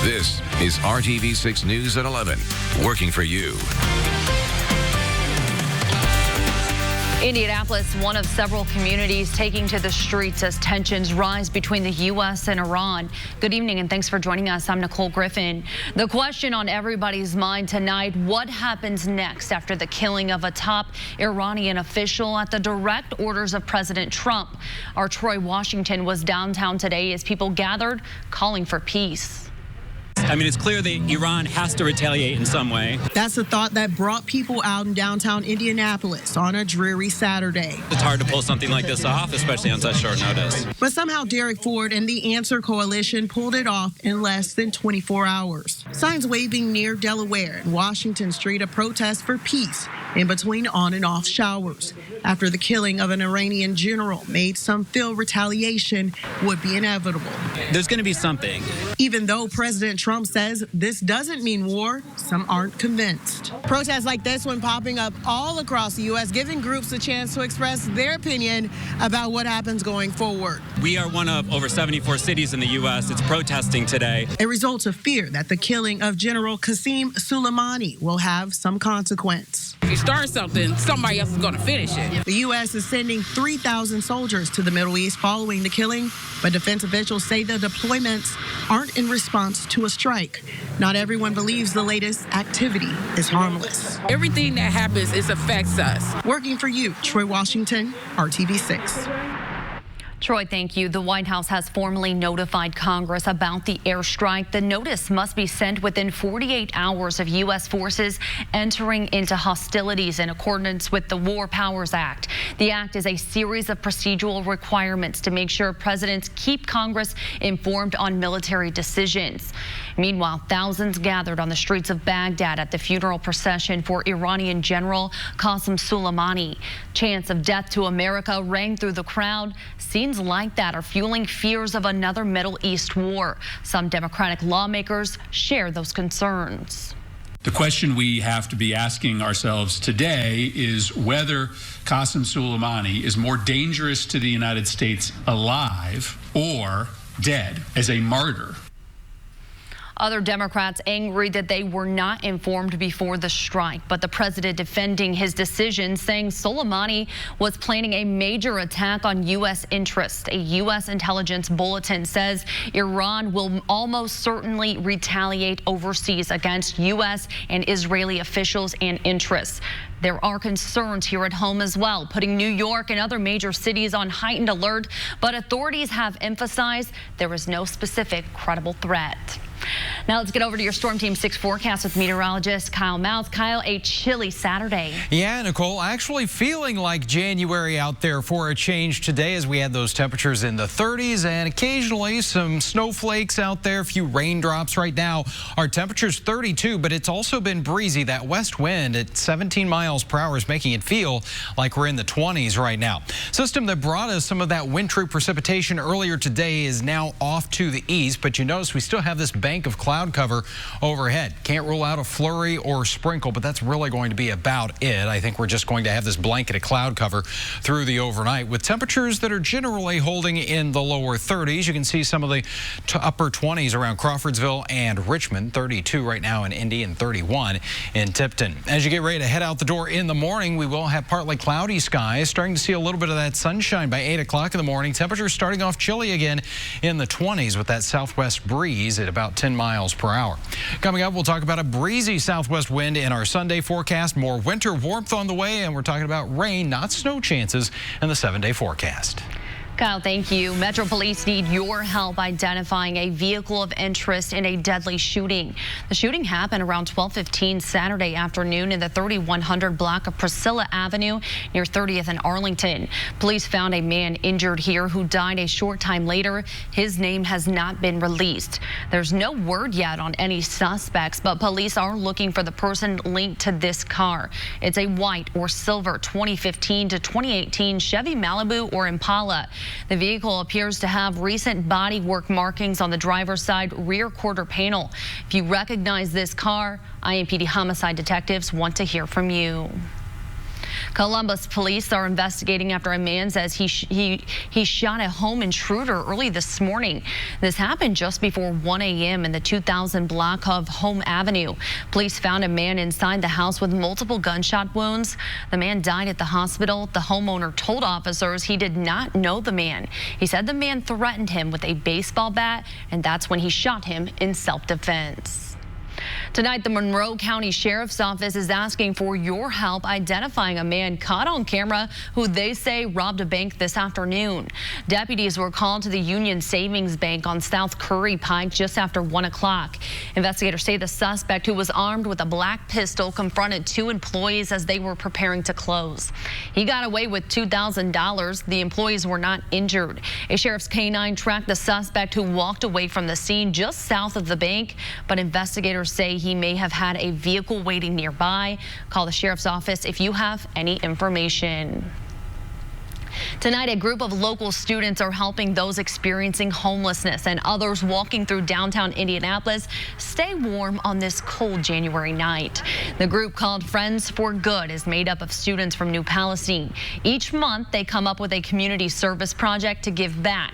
This is RTV6 News at 11, working for you. Indianapolis, one of several communities taking to the streets as tensions rise between the U.S. and Iran. Good evening and thanks for joining us. I'm Nicole Griffin. The question on everybody's mind tonight, what happens next after the killing of a top Iranian official at the direct orders of President Trump? Our Troy Washington was downtown today as people gathered calling for peace. I mean, it's clear that Iran has to retaliate in some way. That's the thought that brought people out in downtown Indianapolis on a dreary Saturday. It's hard to pull something like this off, especially on such short notice. But somehow Derek Ford and the Answer Coalition pulled it off in less than 24 hours. Signs waving near Delaware and Washington Street, a protest for peace in between on and off showers. After the killing of an Iranian general made some feel retaliation would be inevitable. There's going to be something. Even though President Trump says this doesn't mean war, some aren't convinced. Protests like this one popping up all across the U.S., giving groups a chance to express their opinion about what happens going forward. We are one of over 74 cities in the U.S. that's protesting today. A result of fear that the killing of General Qasem Soleimani will have some consequence. If you start something, somebody else is going to finish it. The U.S. is sending 3,000 soldiers to the Middle East following the killing, but defense officials say the deployments aren't in response to a strike. Not everyone believes the latest activity is harmless. Everything that happens, it affects us. Working for you, Troy Washington, RTV6. Troy, thank you. The White House has formally notified Congress about the airstrike. The notice must be sent within 48 hours of U.S. forces entering into hostilities in accordance with the War Powers Act. The act is a series of procedural requirements to make sure presidents keep Congress informed on military decisions. Meanwhile, thousands gathered on the streets of Baghdad at the funeral procession for Iranian General Qasem Soleimani. Chants of death to America rang through the crowd. Scenes like that are fueling fears of another Middle East war. Some Democratic lawmakers share those concerns. The question we have to be asking ourselves today is whether Qasem Soleimani is more dangerous to the United States alive or dead as a martyr. Other Democrats angry that they were not informed before the strike, but the president defending his decision, saying Soleimani was planning a major attack on U.S. interests. A U.S. intelligence bulletin says Iran will almost certainly retaliate overseas against U.S. and Israeli officials and interests. There are concerns here at home as well, putting New York and other major cities on heightened alert, but authorities have emphasized there is no specific credible threat. Now let's get over to your Storm Team 6 forecast with meteorologist Kyle Mouth. Kyle, a chilly Saturday. Yeah, Nicole, actually feeling like January out there for a change today as we had those temperatures in the 30s and occasionally some snowflakes out there, a few raindrops right now. Our temperature's 32, but it's also been breezy. That west wind at 17 miles per hour is making it feel like we're in the 20s right now. System that brought us some of that wintry precipitation earlier today is now off to the east, but you notice we still have this bank of cloud cover overhead. Can't rule out a flurry or sprinkle, but that's really going to be about it. I think we're just going to have this blanket of cloud cover through the overnight with temperatures that are generally holding in the lower 30s. You can see some of the upper 20s around Crawfordsville and Richmond, 32 right now in Indy and 31 in Tipton. As you get ready to head out the door in the morning, we will have partly cloudy skies, starting to see a little bit of that sunshine by 8 o'clock in the morning. Temperatures starting off chilly again in the 20s with that southwest breeze at about 10 miles per hour. Coming up, we'll talk about a breezy southwest wind in our Sunday forecast, more winter warmth on the way, and we're talking about rain, not snow chances in the 7-day forecast. Kyle, thank you. Metro Police need your help identifying a vehicle of interest in a deadly shooting. The shooting happened around 12:15 Saturday afternoon in the 3100 block of Priscilla Avenue near 30th and Arlington. Police found a man injured here who died a short time later. His name has not been released. There's no word yet on any suspects, but police are looking for the person linked to this car. It's a white or silver 2015 to 2018 Chevy Malibu or Impala. The vehicle appears to have recent bodywork markings on the driver's side rear quarter panel. If you recognize this car, IMPD homicide detectives want to hear from you. Columbus police are investigating after a man says he shot a home intruder early this morning. This happened just before 1 a.m. in the 2000 block of Home Avenue. Police found a man inside the house with multiple gunshot wounds. The man died at the hospital. The homeowner told officers he did not know the man. He said the man threatened him with a baseball bat, and that's when he shot him in self-defense. Tonight, the Monroe County Sheriff's Office is asking for your help identifying a man caught on camera who they say robbed a bank this afternoon. Deputies were called to the Union Savings Bank on South Curry Pike just after 1 o'clock. Investigators say the suspect, who was armed with a black pistol, confronted two employees as they were preparing to close. He got away with $2,000. The employees were not injured. A sheriff's canine tracked the suspect, who walked away from the scene just south of the bank, but investigators say he may have had a vehicle waiting nearby. Call the sheriff's office if you have any information. Tonight, a group of local students are helping those experiencing homelessness and others walking through downtown Indianapolis stay warm on this cold January night. The group, called Friends for Good, is made up of students from New Palestine. Each month, they come up with a community service project to give back.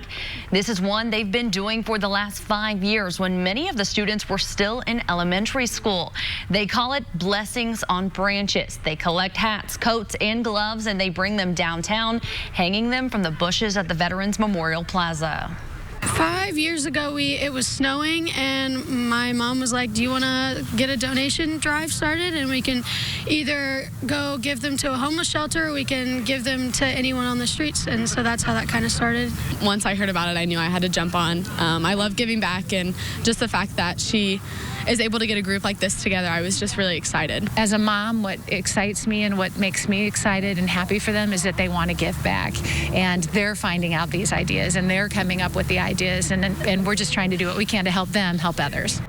This is one they've been doing for the last 5 years, when many of the students were still in elementary school. They call it Blessings on Branches. They collect hats, coats, and gloves, and they bring them downtown, hanging them from the bushes at the Veterans Memorial Plaza. 5 years ago, it was snowing, and my mom was like, do you want to get a donation drive started, and we can either go give them to a homeless shelter, or we can give them to anyone on the streets. And so that's how that kind of started. Once I heard about it, I knew I had to jump on. I love giving back, and just the fact that she is able to get a group like this together, I was just really excited. As a mom, what excites me and what makes me excited and happy for them is that they want to give back, and they're finding out these ideas, and they're coming up with the ideas, and we're just trying to do what we can to help them help others.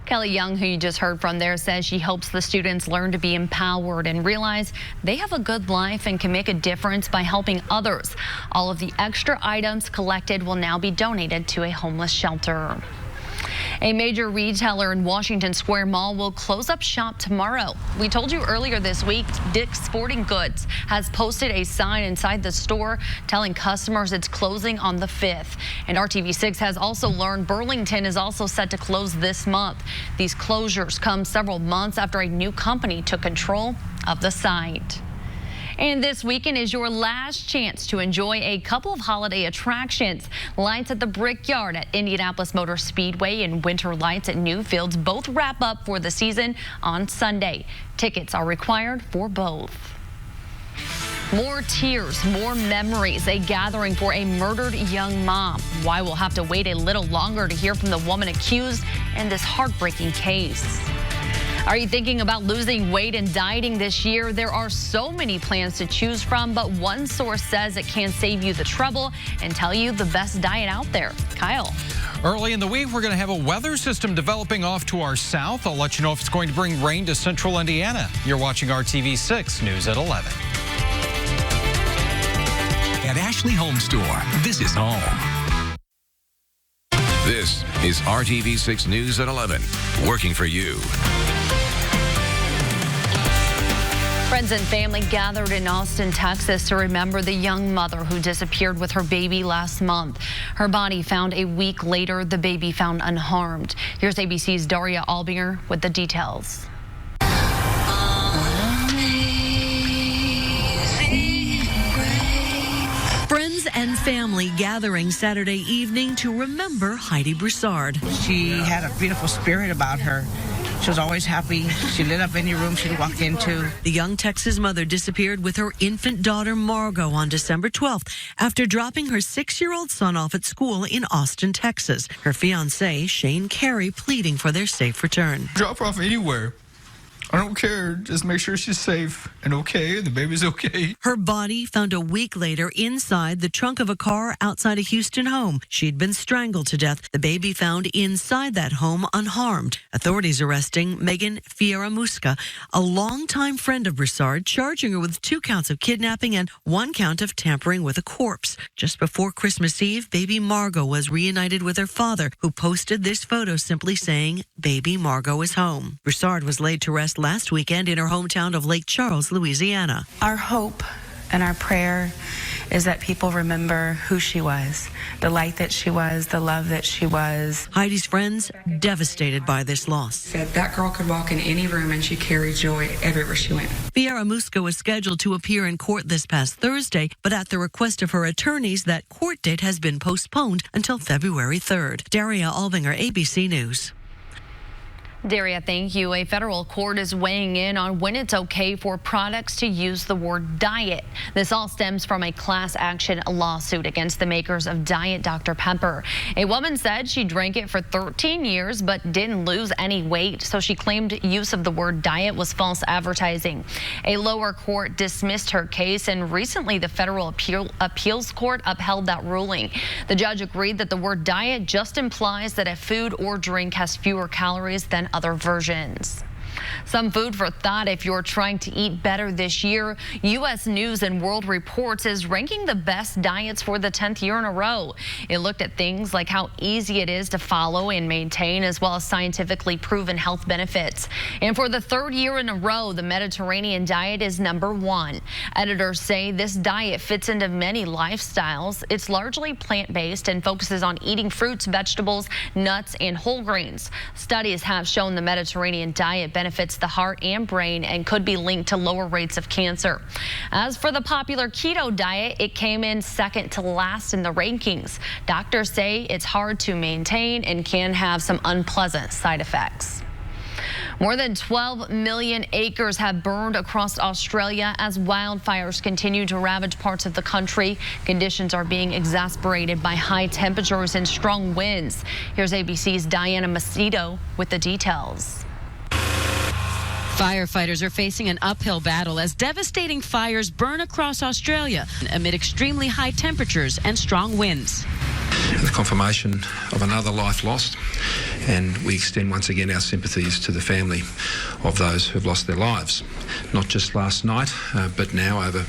Kelly Young, who you just heard from there, says she hopes the students learn to be empowered and realize they have a good life and can make a difference by helping others. All of the extra items collected will now be donated to a homeless shelter. A major retailer in Washington Square Mall will close up shop tomorrow. We told you earlier this week, Dick's Sporting Goods has posted a sign inside the store telling customers it's closing on the 5th. And RTV6 has also learned Burlington is also set to close this month. These closures come several months after a new company took control of the site. And this weekend is your last chance to enjoy a couple of holiday attractions. Lights at the Brickyard at Indianapolis Motor Speedway and Winter Lights at Newfields both wrap up for the season on Sunday. Tickets are required for both. More tears, more memories, a gathering for a murdered young mom. Why we'll have to wait a little longer to hear from the woman accused in this heartbreaking case. Are you thinking about losing weight and dieting this year? There are so many plans to choose from, but one source says it can save you the trouble and tell you the best diet out there. Kyle. Early in the week, we're going to have a weather system developing off to our south. I'll let you know if it's going to bring rain to central Indiana. You're watching RTV6 News at 11. At Ashley Home Store, this is home. This is RTV6 News at 11, working for you. Friends and family gathered in Austin, Texas to remember the young mother who disappeared with her baby last month. Her body found a week later, the baby found unharmed. Here's ABC's Daria Albinger with the details. Friends and family gathering Saturday evening to remember Heidi Broussard. She had a beautiful spirit about her. She was always happy. She lit up any room she'd walk into. The young Texas mother disappeared with her infant daughter Margot on December 12th after dropping her 6-year-old son off at school in Austin, Texas. Her fiancé, Shane Carey, pleading for their safe return. Drop her off anywhere. I don't care. Just make sure she's safe and okay. The baby's okay. Her body found a week later inside the trunk of a car outside a Houston home. She'd been strangled to death. The baby found inside that home unharmed. Authorities arresting Megan Fieramusca, a longtime friend of Broussard, charging her with 2 counts of kidnapping and 1 count of tampering with a corpse. Just before Christmas Eve, baby Margot was reunited with her father, who posted this photo simply saying, "Baby Margot is home." Broussard was laid to rest last weekend in her hometown of Lake Charles, Louisiana. Our hope and our prayer is that people remember who she was, the light that she was, the love that she was. Heidi's friends devastated by this loss. Said that girl could walk in any room and she carried joy everywhere she went. Fiera Musco was scheduled to appear in court this past Thursday, but at the request of her attorneys, that court date has been postponed until February 3rd. Daria Alvinger, ABC News. Daria, thank you. A federal court is weighing in on when it's okay for products to use the word diet. This all stems from a class action lawsuit against the makers of Diet Dr. Pepper. A woman said she drank it for 13 years but didn't lose any weight, so she claimed use of the word diet was false advertising. A lower court dismissed her case, and recently the federal appeals court upheld that ruling. The judge agreed that the word diet just implies that a food or drink has fewer calories than other versions. Some food for thought if you're trying to eat better this year. U.S. News and World Reports is ranking the best diets for the 10th year in a row. It looked at things like how easy it is to follow and maintain, as well as scientifically proven health benefits. And for the third year in a row, the Mediterranean diet is #1. Editors say this diet fits into many lifestyles. It's largely plant-based and focuses on eating fruits, vegetables, nuts, and whole grains. Studies have shown the Mediterranean diet benefits the heart and brain and could be linked to lower rates of cancer. As for the popular keto diet, it came in second to last in the rankings. Doctors say it's hard to maintain and can have some unpleasant side effects. More than 12 million acres have burned across Australia as wildfires continue to ravage parts of the country. Conditions are being exacerbated by high temperatures and strong winds. Here's ABC's Diana Macedo with the details. Firefighters are facing an uphill battle as devastating fires burn across Australia amid extremely high temperatures and strong winds. The confirmation of another life lost, and we extend once again our sympathies to the family of those who have lost their lives, not just last night, but now over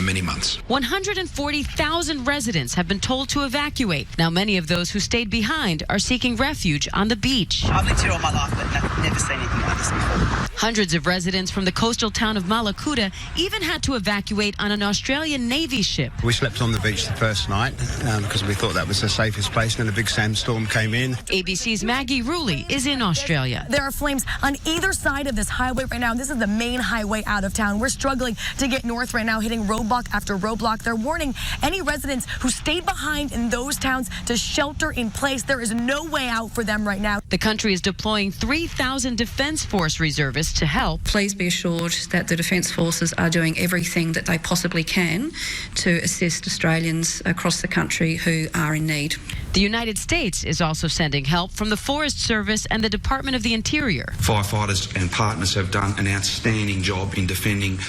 many months. 140,000 residents have been told to evacuate. Now many of those who stayed behind are seeking refuge on the beach. I've lived here all my life, but never seen anything like this before. Hundreds of residents from the coastal town of Malakuta even had to evacuate on an Australian Navy ship. We slept on the beach the first night because we thought that was the safest place, and then a big sandstorm came in. ABC's Maggie Ruley is in Australia. There are flames on either side of this highway right now. This is the main highway out of town. We're struggling to get north right now, hitting roadblock after roadblock. They're warning any residents who stayed behind in those towns to shelter in place. There is no way out for them right now. The country is deploying 3,000 Defence Force reservists to help. Please be assured that the Defence Forces are doing everything that they possibly can to assist Australians across the country who are in need. The United States is also sending help from the Forest Service and the Department of the Interior. Firefighters and partners have done an outstanding job in defending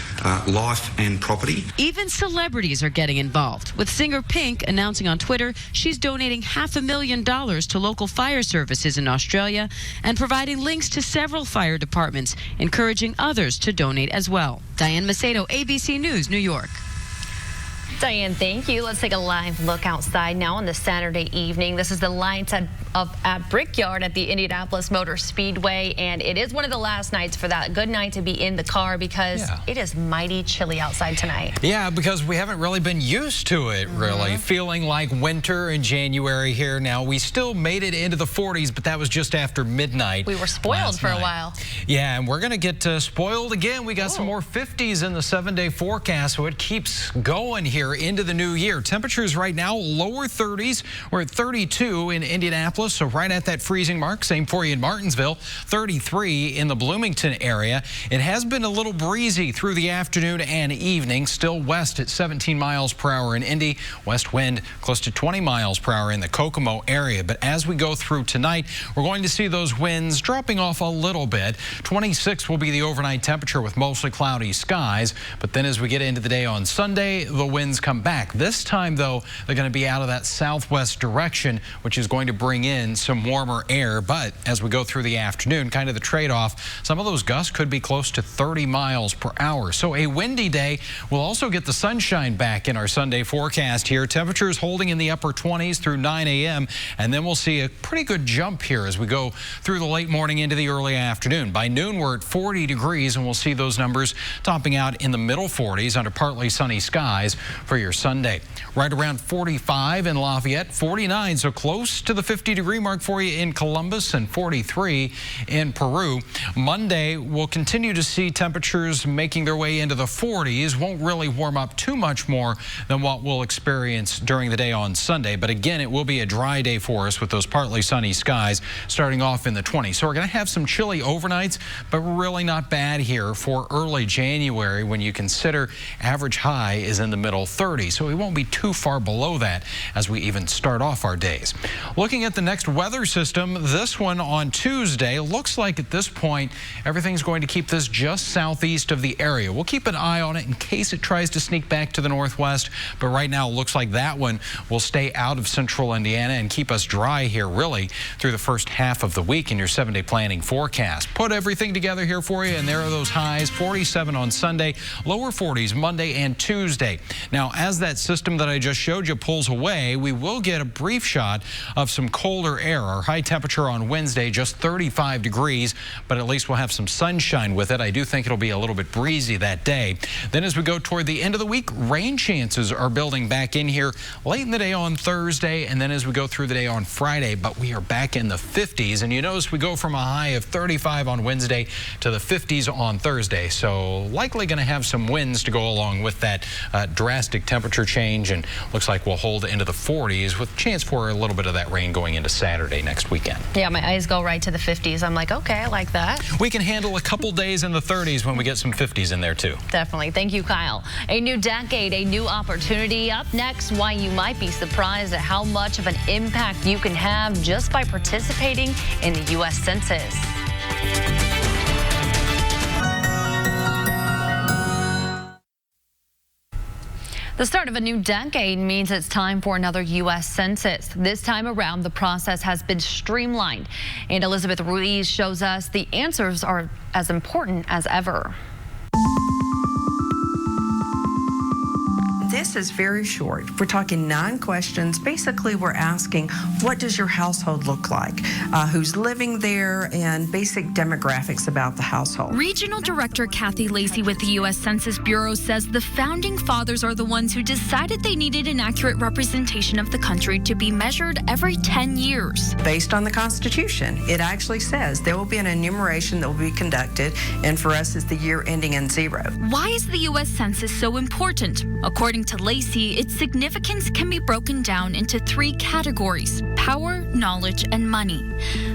life and property. Even celebrities are getting involved, with singer Pink announcing on Twitter she's donating $500,000 to local fire services in Australia and providing links to several fire departments, encouraging others to donate as well. Diane Macedo, ABC News, New York. Diane, thank you. Let's take a live look outside now on this Saturday evening. This is the lights at Brickyard at the Indianapolis Motor Speedway, and it is one of the last nights for that good night to be in the car because it is mighty chilly outside tonight. Yeah, because we haven't really been used to it, really. Feeling like winter in January here now. We still made it into the 40s, but that was just after midnight. We were spoiled for a while. Yeah, and we're going to get spoiled again. We got some more 50s in the 7-day forecast, so it keeps going here into the new year. Temperatures right now, lower 30s. We're at 32 in Indianapolis, so right at that freezing mark. Same for you in Martinsville, 33 in the Bloomington area. It has been a little breezy through the afternoon and evening. Still west at 17 miles per hour in Indy. West wind close to 20 miles per hour in the Kokomo area. But as we go through tonight, we're going to see those winds dropping off a little bit. 26 will be the overnight temperature with mostly cloudy skies. But then as we get into the day on Sunday, the winds come back. This time, though, they're going to be out of that southwest direction, which is going to bring in some warmer air, but as we go through the afternoon, kind of the trade-off, some of those gusts could be close to 30 miles per hour. So a windy day. We'll also get the sunshine back in our Sunday forecast here. Temperatures holding in the upper 20s through 9 a.m. and then we'll see a pretty good jump here as we go through the late morning into the early afternoon. By noon, we're at 40 degrees, and we'll see those numbers topping out in the middle 40s under partly sunny skies for your Sunday. Right around 45 in Lafayette, 49, so close to the 50-degree mark for you in Columbus, and 43 in Peru. Monday, we'll continue to see temperatures making their way into the 40s. Won't really warm up too much more than what we'll experience during the day on Sunday. But again, it will be a dry day for us with those partly sunny skies starting off in the 20s. So we're going to have some chilly overnights, but really not bad here for early January when you consider average high is in the middle 30s. So we won't be too far below that as we even start off our days. Looking at the next weather system, this one on Tuesday, looks like at this point everything's going to keep this just southeast of the area. We'll keep an eye on it in case it tries to sneak back to the northwest, but right now it looks like that one will stay out of central Indiana and keep us dry here really through the first half of the week in your 7-day planning forecast. Put everything together here for you, and there are those highs. 47 on Sunday, lower 40s Monday and Tuesday. Now, as that system that I just showed you pulls away, we will get a brief shot of some colder air. Our high temperature on Wednesday, just 35 degrees, but at least we'll have some sunshine with it. I do think it'll be a little bit breezy that day. Then as we go toward the end of the week, rain chances are building back in here late in the day on Thursday, and then as we go through the day on Friday, but we are back in the 50s. And you notice we go from a high of 35 on Wednesday to the 50s on Thursday. So likely going to have some winds to go along with that drastic temperature change, and looks like we'll hold into the 40s with chance for a little bit of that rain going into Saturday next weekend. Yeah, my eyes go right to the 50s. I'm like, okay, I like that. We can handle a couple days in the 30s when we get some 50s in there too. Definitely. Thank you, Kyle. A new decade, a new opportunity. Up next, why you might be surprised at how much of an impact you can have just by participating in the U.S. Census. The start of a new decade means it's time for another U.S. Census. This time around, the process has been streamlined. And Elizabeth Ruiz shows us the answers are as important as ever. This is very short. We're talking 9 questions. Basically, we're asking, what does your household look like? Who's living there, and basic demographics about the household. Regional Director Kathy Lacey with the U.S. Census Bureau says the founding fathers are the ones who decided they needed an accurate representation of the country to be measured every 10 years. Based on the Constitution, it actually says there will be an enumeration that will be conducted, and for us, it's the year ending in 0. Why is the U.S. Census so important? According to Lacey, its significance can be broken down into 3 categories: power, knowledge, and money.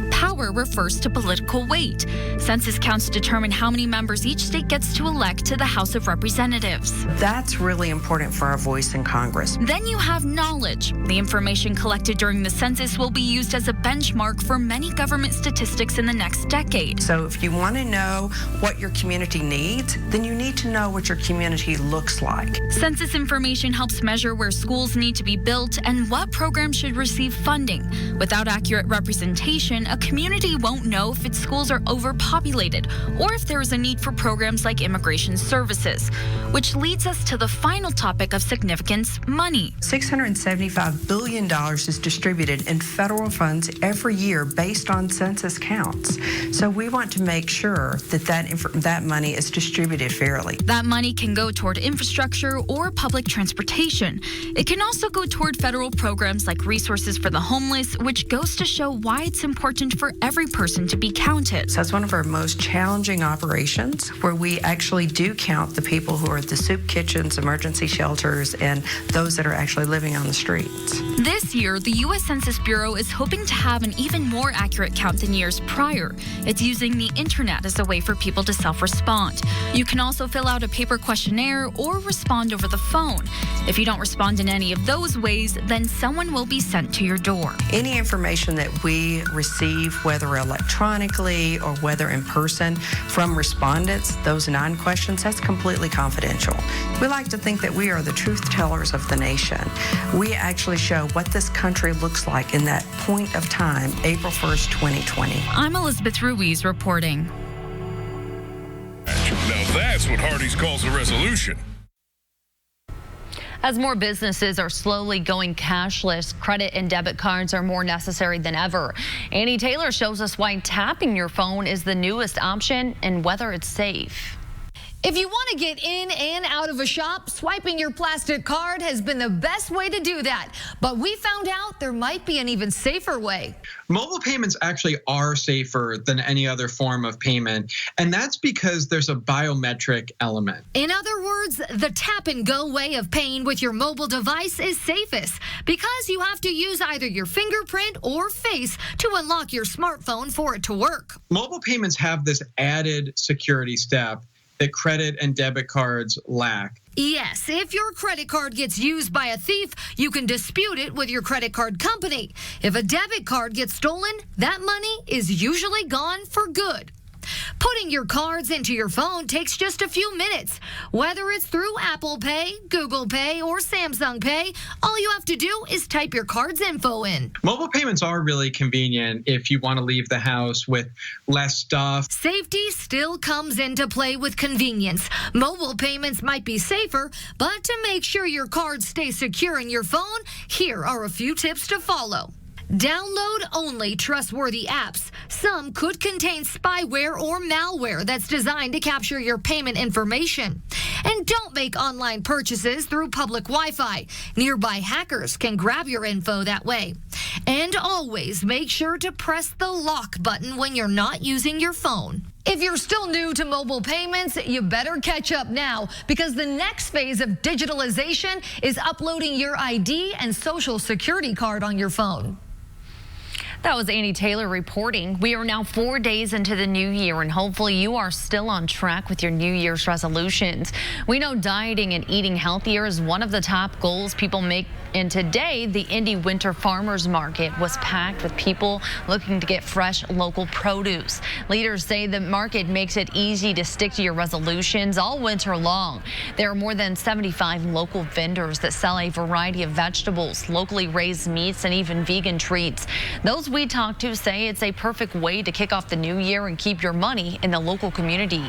Power refers to political weight. Census counts determine how many members each state gets to elect to the House of Representatives. That's really important for our voice in Congress. Then you have knowledge. The information collected during the census will be used as a benchmark for many government statistics in the next decade. So if you want to know what your community needs, then you need to know what your community looks like. Census information helps measure where schools need to be built and what programs should receive funding. Without accurate representation, a community won't know if its schools are overpopulated or if there is a need for programs like immigration services. Which leads us to the final topic of significance: money. $675 billion is distributed in federal funds every year based on census counts. So we want to make sure that that money is distributed fairly. That money can go toward infrastructure or public transportation. It can also go toward federal programs like Resources for the Homeless, which goes to show why it's important for every person to be counted. So that's one of our most challenging operations, where we actually do count the people who are at the soup kitchens, emergency shelters, and those that are actually living on the streets. This year, the U.S. Census Bureau is hoping to have an even more accurate count than years prior. It's using the internet as a way for people to self-respond. You can also fill out a paper questionnaire or respond over the phone. If you don't respond in any of those ways, then someone will be sent to your door. Any information that we receive receive, whether electronically or whether in person, from respondents, those 9 questions, that's completely confidential. We like to think that we are the truth tellers of the nation. We actually show what this country looks like in that point of time, April 1st, 2020. I'm Elizabeth Ruiz reporting. Now that's what Hardee's calls a resolution. As more businesses are slowly going cashless, credit and debit cards are more necessary than ever. Annie Taylor shows us why tapping your phone is the newest option and whether it's safe. If you want to get in and out of a shop, swiping your plastic card has been the best way to do that. But we found out there might be an even safer way. Mobile payments actually are safer than any other form of payment, and that's because there's a biometric element. In other words, the tap and go way of paying with your mobile device is safest because you have to use either your fingerprint or face to unlock your smartphone for it to work. Mobile payments have this added security step that credit and debit cards lack. Yes, if your credit card gets used by a thief, you can dispute it with your credit card company. If a debit card gets stolen, that money is usually gone for good. Putting your cards into your phone takes just a few minutes. Whether it's through Apple Pay, Google Pay, or Samsung Pay, all you have to do is type your card's info in. Mobile payments are really convenient if you want to leave the house with less stuff. Safety still comes into play with convenience. Mobile payments might be safer, but to make sure your cards stay secure in your phone, here are a few tips to follow. Download only trustworthy apps. Some could contain spyware or malware that's designed to capture your payment information. And don't make online purchases through public Wi-Fi. Nearby hackers can grab your info that way. And always make sure to press the lock button when you're not using your phone. If you're still new to mobile payments, you better catch up now because the next phase of digitalization is uploading your ID and social security card on your phone. That was Annie Taylor reporting. We are now 4 days into the new year, and hopefully you are still on track with your New Year's resolutions. We know dieting and eating healthier is one of the top goals people make. And today, the Indy Winter Farmers Market was packed with people looking to get fresh local produce. Leaders say the market makes it easy to stick to your resolutions all winter long. There are more than 75 local vendors that sell a variety of vegetables, locally raised meats, and even vegan treats. Those we talked to say it's a perfect way to kick off the new year and keep your money in the local community.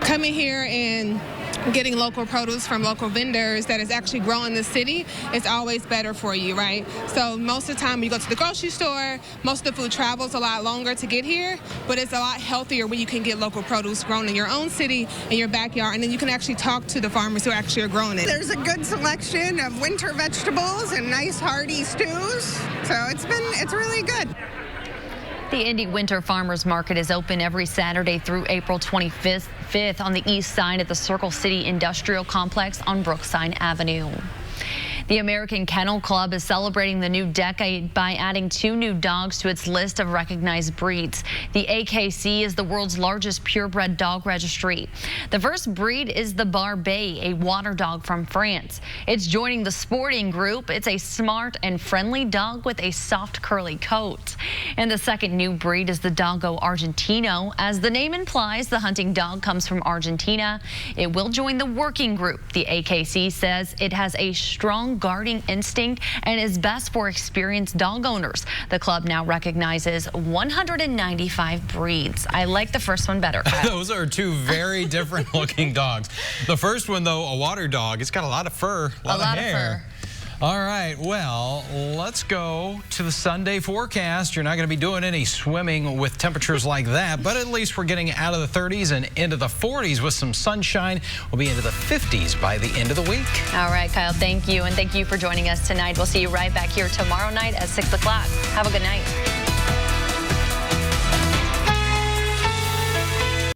Coming here and getting local produce from local vendors that is actually growing in the city is always better for you, right? So most of the time when you go to the grocery store, most of the food travels a lot longer to get here, but it's a lot healthier when you can get local produce grown in your own city, in your backyard, and then you can actually talk to the farmers who actually are growing it. There's a good selection of winter vegetables and nice hearty stews, so it's really good. The Indy Winter Farmers Market is open every Saturday through April 25th on the east side at the Circle City Industrial Complex on Brookside Avenue. The American Kennel Club is celebrating the new decade by adding 2 new dogs to its list of recognized breeds. The AKC is the world's largest purebred dog registry. The first breed is the Barbet, a water dog from France. It's joining the sporting group. It's a smart and friendly dog with a soft, curly coat. And the second new breed is the Doggo Argentino. As the name implies, the hunting dog comes from Argentina. It will join the working group. The AKC says it has a strong guarding instinct and is best for experienced dog owners. The club now recognizes 195 breeds. I like the first one better. Those are 2 very different looking dogs. The first one, though, a water dog. It's got a lot of fur, a lot of hair. All right, well, let's go to the Sunday forecast. You're not going to be doing any swimming with temperatures like that, but at least we're getting out of the 30s and into the 40s with some sunshine. We'll be into the 50s by the end of the week. All right, Kyle, thank you, and thank you for joining us tonight. We'll see you right back here tomorrow night at 6 o'clock. Have a good night.